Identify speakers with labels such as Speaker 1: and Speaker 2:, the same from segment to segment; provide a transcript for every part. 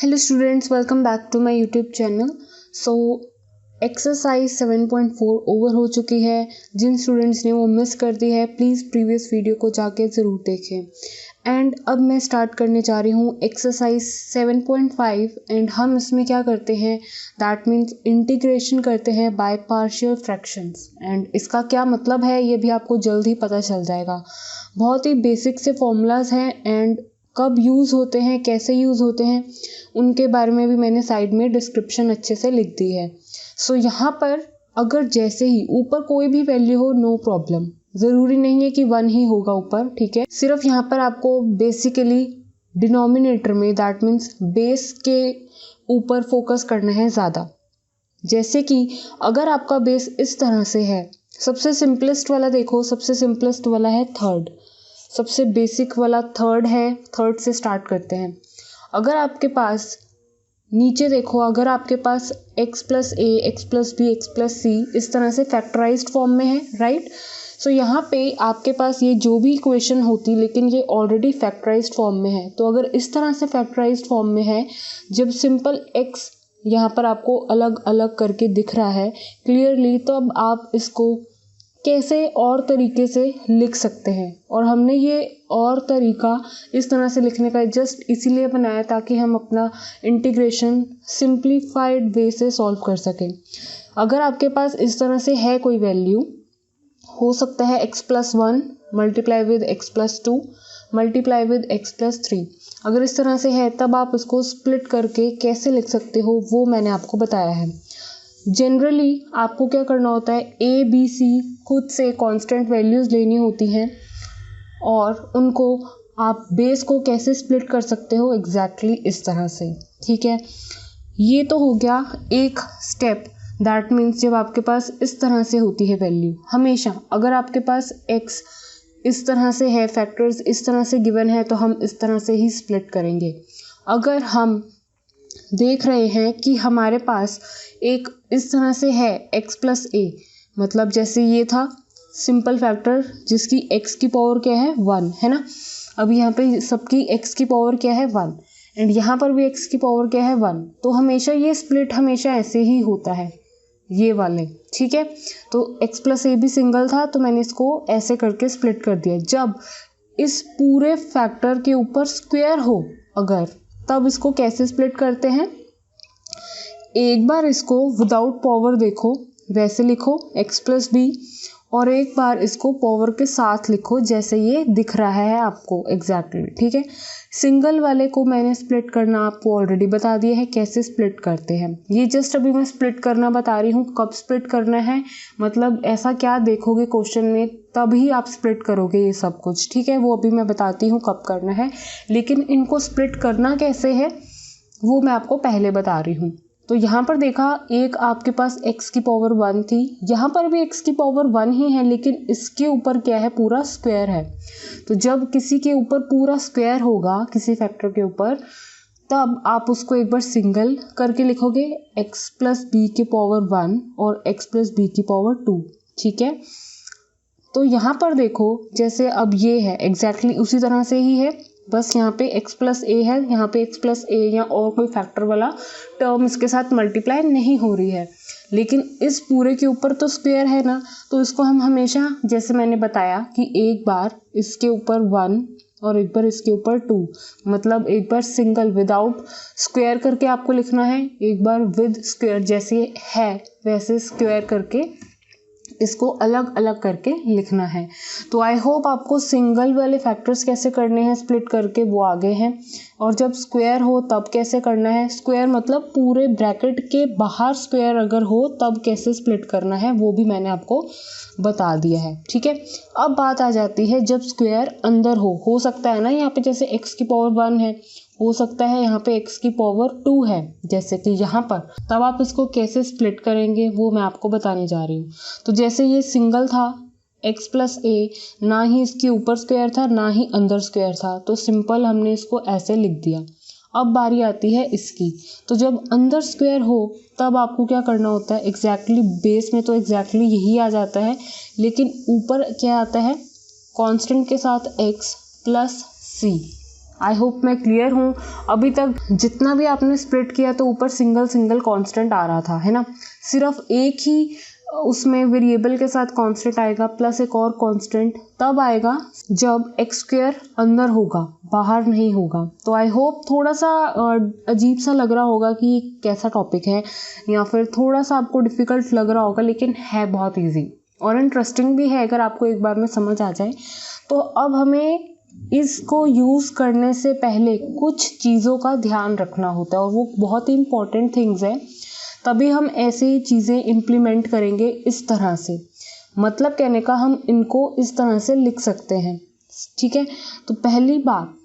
Speaker 1: Hello students, welcome back to my YouTube channel. So exercise 7.4 over हो चुकी है। जिन students ने वो मिस कर दी है प्लीज़ प्रीवियस वीडियो को जाके ज़रूर देखें। एंड अब मैं स्टार्ट करने जा रही हूँ एक्सरसाइज 7.5 एंड हम इसमें क्या करते हैं, दैट मीन्स इंटीग्रेशन करते हैं बाय पार्शियल फ्रैक्शंस। एंड इसका क्या मतलब है ये भी आपको जल्द ही पता चल जाएगा। बहुत ही बेसिक से फॉर्मूलाज हैं एंड कब यूज़ होते हैं, कैसे यूज़ होते हैं, उनके बारे में भी मैंने साइड में डिस्क्रिप्शन अच्छे से लिख दी है। सो यहाँ पर अगर जैसे ही ऊपर कोई भी वैल्यू हो नो प्रॉब्लम, ज़रूरी नहीं है कि 1 ही होगा ऊपर, ठीक है। सिर्फ यहाँ पर आपको बेसिकली डिनोमिनेटर में दैट मीन्स बेस के ऊपर फोकस करना है ज़्यादा। जैसे कि अगर आपका बेस इस तरह से है, सबसे सिंपलेस्ट वाला देखो, सबसे सिंपलेस्ट वाला है थर्ड, सबसे बेसिक वाला थर्ड है। थर्ड से स्टार्ट करते हैं। अगर आपके पास नीचे देखो, अगर आपके पास x plus A, X plus B, X plus C इस तरह से फैक्टराइज्ड फॉर्म में है, राइट। सो यहाँ पे आपके पास ये जो भी इक्वेशन होती, लेकिन ये ऑलरेडी फैक्टराइज्ड फॉर्म में है। तो अगर इस तरह से फैक्टराइज्ड फॉर्म में है, जब सिंपल x यहाँ पर आपको अलग अलग करके दिख रहा है क्लियरली, तो अब आप इसको कैसे और तरीके से लिख सकते हैं। और हमने ये और तरीका इस तरह से लिखने का जस्ट इसीलिए बनाया ताकि हम अपना इंटीग्रेशन सिंप्लीफाइड वे से सॉल्व कर सकें। अगर आपके पास इस तरह से है कोई वैल्यू, हो सकता है x plus 1 multiply with x plus 2 multiply with x plus 3। अगर इस तरह से है तब आप उसको स्प्लिट करके कैसे लिख सकते हो वो मैंने आपको बताया है। जनरली आपको क्या करना होता है, ए बी सी खुद से कांस्टेंट वैल्यूज़ लेनी होती हैं और उनको आप बेस को कैसे स्प्लिट कर सकते हो एग्जैक्टली इस तरह से, ठीक है। ये तो हो गया एक स्टेप, दैट मीन्स जब आपके पास इस तरह से होती है वैल्यू। हमेशा अगर आपके पास x इस तरह से है, फैक्टर्स इस तरह से गिवन है, तो हम इस तरह से ही स्प्लिट करेंगे। अगर हम देख रहे हैं कि हमारे पास एक इस तरह से है x प्लस ए, मतलब जैसे ये था सिंपल फैक्टर जिसकी x की पावर क्या है 1 है ना। अब यहाँ पे सबकी x की पावर क्या है 1 एंड यहाँ पर भी x की पावर क्या है 1। तो हमेशा ये स्प्लिट हमेशा ऐसे ही होता है ये वाले, ठीक है। तो x प्लस ए भी सिंगल था तो मैंने इसको ऐसे करके स्प्लिट कर दिया। जब इस पूरे फैक्टर के ऊपर स्क्वायर हो अगर, तब इसको कैसे स्प्लिट करते हैं, एक बार इसको विदाउट पावर देखो वैसे लिखो x प्लस बी, और एक बार इसको पावर के साथ लिखो जैसे ये दिख रहा है आपको एग्जैक्टली, ठीक है। सिंगल वाले को मैंने स्प्लिट करना आपको ऑलरेडी बता दिया है कैसे स्प्लिट करते हैं। ये जस्ट अभी मैं स्प्लिट करना बता रही हूँ, कब स्प्लिट करना है, मतलब ऐसा क्या देखोगे क्वेश्चन में तभी आप स्प्लिट करोगे ये सब कुछ, ठीक है। वो अभी मैं बताती हूँ कब करना है, लेकिन इनको स्प्लिट करना कैसे है वो मैं आपको पहले बता रही हूँ। तो यहाँ पर देखा, एक आपके पास x की पावर 1 थी, यहाँ पर भी x की पावर 1 ही है, लेकिन इसके ऊपर क्या है, पूरा स्क्वायर है। तो जब किसी के ऊपर पूरा स्क्वायर होगा किसी फैक्टर के ऊपर, तब आप उसको एक बार सिंगल करके लिखोगे x प्लस बी की पावर 1 और x प्लस बी की पावर 2, ठीक है। तो यहाँ पर देखो जैसे अब ये है एग्जैक्टली उसी तरह से ही है, बस यहाँ पे x प्लस ए है, यहाँ पे x प्लस ए या और कोई फैक्टर वाला टर्म इसके साथ मल्टीप्लाई नहीं हो रही है, लेकिन इस पूरे के ऊपर तो स्क्वायर है ना। तो इसको हम हमेशा जैसे मैंने बताया कि एक बार इसके ऊपर 1 और एक बार इसके ऊपर 2, मतलब एक बार सिंगल विदाउट स्क्वायर करके आपको लिखना है, एक बार विद स्क्वायर जैसे है वैसे स्क्वायर करके इसको अलग अलग करके लिखना है। तो आई होप आपको सिंगल वाले फैक्टर्स कैसे करने हैं स्प्लिट करके वो आगे हैं, और जब स्क्वायर हो तब कैसे करना है, स्क्वायर मतलब पूरे ब्रैकेट के बाहर स्क्वायर अगर हो तब कैसे स्प्लिट करना है वो भी मैंने आपको बता दिया है, ठीक है। अब बात आ जाती है जब स्क्वायर अंदर हो सकता है ना, यहाँ पे जैसे x की पावर 1 है, हो सकता है यहाँ पे x की पावर 2 है जैसे कि यहाँ पर, तब आप इसको कैसे स्प्लिट करेंगे वो मैं आपको बताने जा रही हूँ। तो जैसे ये सिंगल था x प्लस ए, ना ही इसके ऊपर स्क्वायर था ना ही अंदर स्क्वायर था, तो सिंपल हमने इसको ऐसे लिख दिया। अब बारी आती है इसकी, तो जब अंदर स्क्वायर हो तब आपको क्या करना होता है, एग्जैक्टली बेस में तो एग्जैक्टली यही आ जाता है, लेकिन ऊपर क्या आता है, कांस्टेंट के साथ x plus C, I hope मैं क्लियर हूँ। अभी तक जितना भी आपने स्प्लिट किया तो ऊपर सिंगल सिंगल कांस्टेंट आ रहा था, है ना। सिर्फ एक ही उसमें वेरिएबल के साथ कांस्टेंट आएगा प्लस एक और कांस्टेंट तब आएगा जब एक्स स्क्वायर अंदर होगा, बाहर नहीं होगा। तो आई होप थोड़ा सा अजीब सा लग रहा होगा कि कैसा टॉपिक है, या फिर थोड़ा सा आपको डिफ़िकल्ट लग रहा होगा, लेकिन है बहुत ईजी और इंटरेस्टिंग भी है अगर आपको एक बार में समझ आ जाए। तो अब हमें इसको यूज़ करने से पहले कुछ चीज़ों का ध्यान रखना होता है और वो बहुत ही इम्पॉर्टेंट थिंग्स है, तभी हम ऐसे ही चीज़ें इम्प्लीमेंट करेंगे इस तरह से। मतलब कहने का हम इनको इस तरह से लिख सकते हैं, ठीक है। तो पहली बात,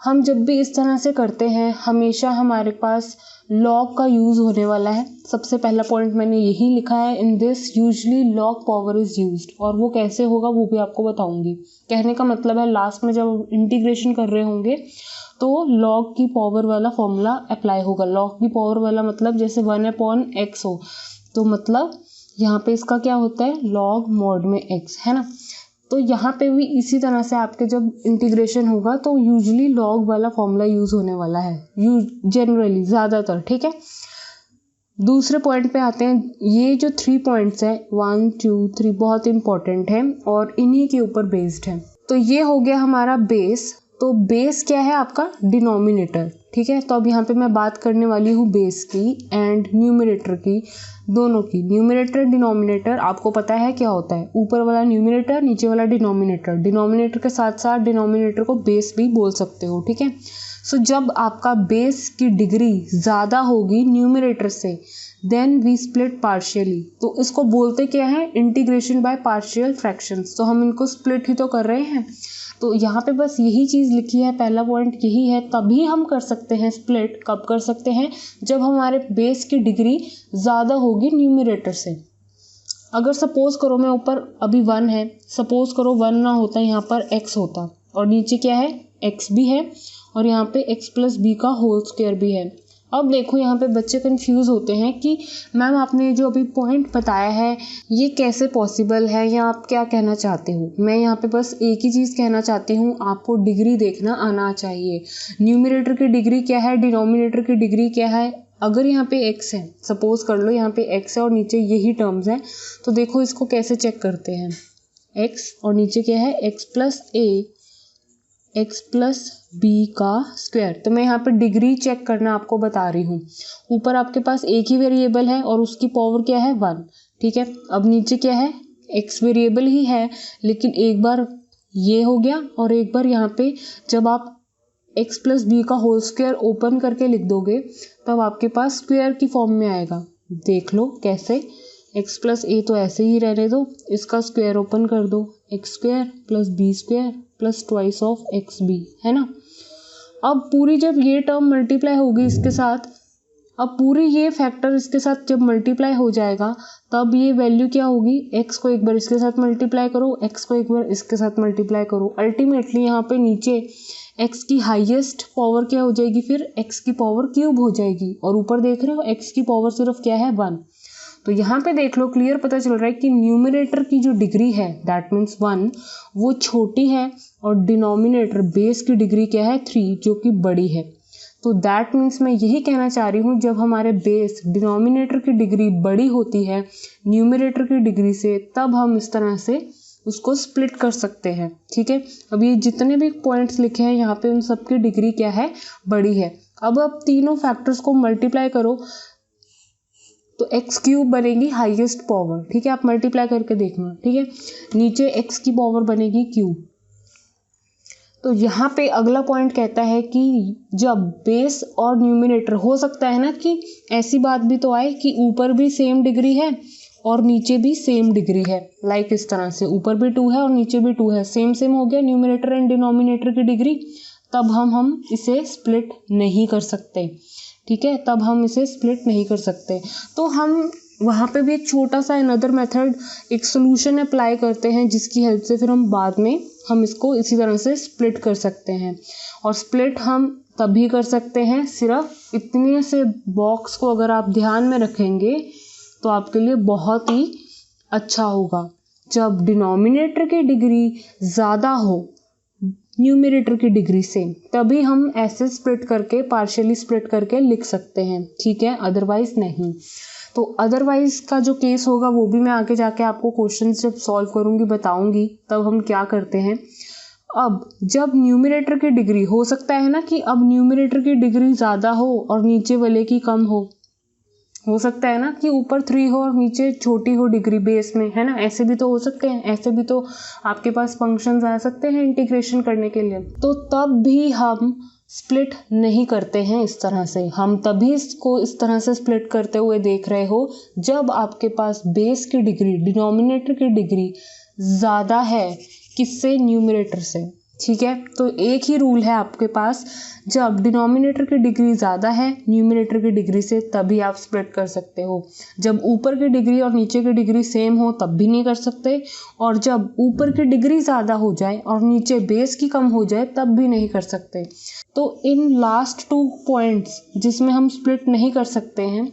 Speaker 1: हम जब भी इस तरह से करते हैं हमेशा हमारे पास लॉग का यूज़ होने वाला है। सबसे पहला पॉइंट मैंने यही लिखा है, in this usually log power is used, और वो कैसे होगा वो भी आपको बताऊंगी। कहने का मतलब है लास्ट में जब इंटीग्रेशन कर रहे होंगे तो लॉग की पावर वाला फॉर्मूला अप्लाई होगा। लॉग की पावर वाला मतलब जैसे 1/x हो, तो मतलब यहाँ पे इसका क्या होता है, लॉग मॉड में x, है ना। तो यहाँ पे भी इसी तरह से आपके जब इंटीग्रेशन होगा तो यूजुअली लॉग वाला फॉर्मूला यूज़ होने वाला है, जनरली ज़्यादातर, ठीक है। दूसरे पॉइंट पे आते हैं। ये जो 3 पॉइंट्स हैं 1 2 3 बहुत इंपॉर्टेंट है और इन्हीं के ऊपर बेस्ड है। तो ये हो गया हमारा बेस। तो बेस क्या है आपका, डिनोमिनेटर, ठीक है। तो अब यहाँ पे मैं बात करने वाली हूँ बेस की एंड न्यूमरेटर की, दोनों की। न्यूमरेटर डिनोमिनेटर आपको पता है क्या होता है, ऊपर वाला न्यूमरेटर नीचे वाला डिनोमिनेटर। डिनोमिनेटर के साथ साथ डिनोमिनेटर को बेस भी बोल सकते हो, ठीक है। सो जब आपका बेस की डिग्री ज़्यादा होगी न्यूमरेटर से, देन वी स्प्लिट पार्शियली। तो इसको बोलते क्या है, इंटीग्रेशन बाय पार्शियल फ्रैक्शंस। तो हम इनको स्प्लिट ही तो कर रहे हैं। तो यहाँ पे बस यही चीज़ लिखी है, पहला पॉइंट यही है। तभी हम कर सकते हैं स्प्लिट, कब कर सकते हैं, जब हमारे बेस की डिग्री ज़्यादा होगी न्यूमरेटर से। अगर सपोज करो मैं ऊपर अभी 1 है, सपोज करो 1 ना होता, यहाँ पर x होता और नीचे क्या है, x भी है और यहाँ पे x प्लस बी का होल स्क्वायर भी है। अब देखो यहाँ पे बच्चे कंफ्यूज होते हैं कि मैम आपने जो अभी पॉइंट बताया है ये कैसे पॉसिबल है, या आप क्या कहना चाहते हो। मैं यहाँ पे बस एक ही चीज़ कहना चाहती हूँ, आपको डिग्री देखना आना चाहिए। न्यूमरेटर की डिग्री क्या है, डिनोमिनेटर की डिग्री क्या है। अगर यहाँ पे x है, सपोज कर लो यहाँ पे x है और नीचे यही टर्म्स हैं, तो देखो इसको कैसे चेक करते हैं। x और नीचे क्या है, x plus a x plus b का स्क्वायर। तो मैं यहाँ पर डिग्री चेक करना आपको बता रही हूँ। ऊपर आपके पास एक ही वेरिएबल है और उसकी पावर क्या है, 1, ठीक है। अब नीचे क्या है, x वेरिएबल ही है, लेकिन एक बार ये हो गया और एक बार यहाँ पे जब आप x प्लस बी का होल स्क्वायर ओपन करके लिख दोगे तब आपके पास स्क्वायर की फॉर्म में आएगा। देख लो कैसे, x प्लस ए तो ऐसे ही रहने दो, इसका स्क्वायर ओपन कर दो, x square plus b square plus twice of x b, है ना। अब पूरी जब ये टर्म मल्टीप्लाई होगी इसके साथ, अब पूरी ये फैक्टर इसके साथ जब मल्टीप्लाई हो जाएगा तब ये वैल्यू क्या होगी, x को एक बार इसके साथ मल्टीप्लाई करो, x को एक बार इसके साथ मल्टीप्लाई करो। अल्टीमेटली यहाँ पे नीचे x की हाईएस्ट पावर क्या हो जाएगी, फिर x की पावर क्यूब हो जाएगी और ऊपर देख रहे हो x की पावर सिर्फ क्या है, 1। तो यहाँ पे देख लो क्लियर पता चल रहा है कि न्यूमरेटर की जो डिग्री है दैट मीन्स 1 वो छोटी है और डिनोमिनेटर बेस की डिग्री क्या है, 3 जो कि बड़ी है। तो दैट मीन्स मैं यही कहना चाह रही हूँ, जब हमारे बेस डिनोमिनेटर की डिग्री बड़ी होती है न्यूमरेटर की डिग्री से, तब हम इस तरह से उसको स्प्लिट कर सकते हैं, ठीक है। अब ये जितने भी पॉइंट्स लिखे हैं यहाँ पे उन सब की डिग्री क्या है, बड़ी है। अब तीनों फैक्टर्स को मल्टीप्लाई करो तो एक्स क्यूब बनेगी हाईएस्ट पावर, ठीक है। आप मल्टीप्लाई करके देखना, ठीक है। नीचे एक्स की पावर बनेगी क्यूब। तो यहाँ पे अगला पॉइंट कहता है कि जब बेस और न्यूमरेटर, हो सकता है ना कि ऐसी बात भी तो आए कि ऊपर भी सेम डिग्री है और नीचे भी सेम डिग्री है, लाइक इस तरह से ऊपर भी 2 है और नीचे भी 2 है, सेम सेम हो गया न्यूमरेटर एंड डिनोमिनेटर की डिग्री, तब हम इसे स्प्लिट नहीं कर सकते, ठीक है। तब हम इसे स्प्लिट नहीं कर सकते। तो हम वहाँ पे भी एक छोटा सा अनदर मेथड, एक सोल्यूशन अप्लाई करते हैं जिसकी हेल्प से फिर हम बाद में हम इसको इसी तरह से स्प्लिट कर सकते हैं। और स्प्लिट हम तभी कर सकते हैं, सिर्फ इतने से बॉक्स को अगर आप ध्यान में रखेंगे तो आपके लिए बहुत ही अच्छा होगा। जब डिनोमिनेटर की डिग्री ज़्यादा हो न्यूमरेटर की डिग्री से, तभी हम ऐसे स्प्लिट करके पार्शियली स्प्लिट करके लिख सकते हैं, ठीक है, अदरवाइज नहीं। तो अदरवाइज का जो केस होगा वो भी मैं आगे जाके आपको क्वेश्चन जब सॉल्व करूंगी बताऊंगी तब हम क्या करते हैं। अब जब न्यूमरेटर की डिग्री, हो सकता है ना कि अब न्यूमरेटर की डिग्री ज़्यादा हो और नीचे वाले की कम हो सकता है ना कि ऊपर 3 हो और नीचे छोटी हो डिग्री बेस में, है ना, ऐसे भी तो हो सकते हैं, ऐसे भी तो आपके पास फंक्शंस आ सकते हैं इंटीग्रेशन करने के लिए। तो तब भी हम स्प्लिट नहीं करते हैं इस तरह से, हम तभी इसको इस तरह से स्प्लिट करते हुए देख रहे हो जब आपके पास बेस की डिग्री, डिनोमिनेटर की डिग्री ज़्यादा है किससे, न्यूमरेटर से, ठीक है। तो एक ही रूल है आपके पास, जब डिनोमिनेटर की डिग्री ज़्यादा है न्यूमरेटर की डिग्री से तभी आप स्प्लिट कर सकते हो। जब ऊपर की डिग्री और नीचे की डिग्री सेम हो तब भी नहीं कर सकते, और जब ऊपर की डिग्री ज़्यादा हो जाए और नीचे बेस की कम हो जाए तब भी नहीं कर सकते। तो इन लास्ट 2 पॉइंट्स जिसमें हम स्प्लिट नहीं कर सकते हैं,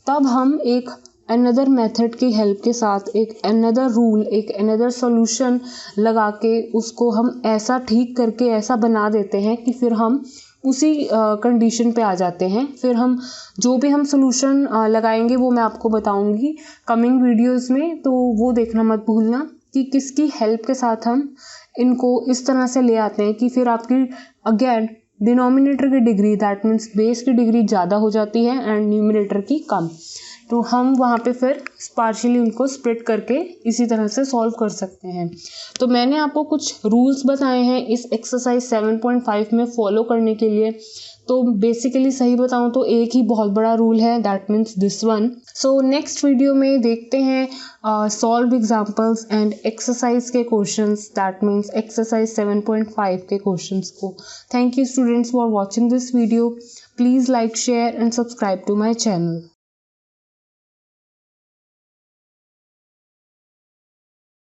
Speaker 1: तब हम एक अनदर मेथड की हेल्प के साथ, एक अनदर रूल, एक अनदर सॉल्यूशन लगा के उसको हम ऐसा ठीक करके ऐसा बना देते हैं कि फिर हम उसी कंडीशन पे आ जाते हैं। फिर हम जो भी हम सॉल्यूशन लगाएंगे वो मैं आपको बताऊंगी कमिंग वीडियोस में, तो वो देखना मत भूलना कि किसकी हेल्प के साथ हम इनको इस तरह से ले आते हैं कि फिर आपकी अगेन डिनोमिनेटर की डिग्री, दैट मीन्स बेस की डिग्री ज़्यादा हो जाती है एंड न्यूमरेटर की कम। तो हम वहाँ पे फिर पार्शियली उनको स्प्लिट करके इसी तरह से सॉल्व कर सकते हैं। तो मैंने आपको कुछ रूल्स बताए हैं इस एक्सरसाइज 7.5 में फॉलो करने के लिए। तो बेसिकली सही बताऊं तो एक ही बहुत बड़ा रूल है, that means this one. So next video में देखते हैं सॉल्व एग्जाम्पल्स एंड एक्सरसाइज के क्वेश्चंस, दैट मीन्स एक्सरसाइज 7.5 के क्वेश्चंस को। Thank you students for watching this video. Please like, share and subscribe to my channel.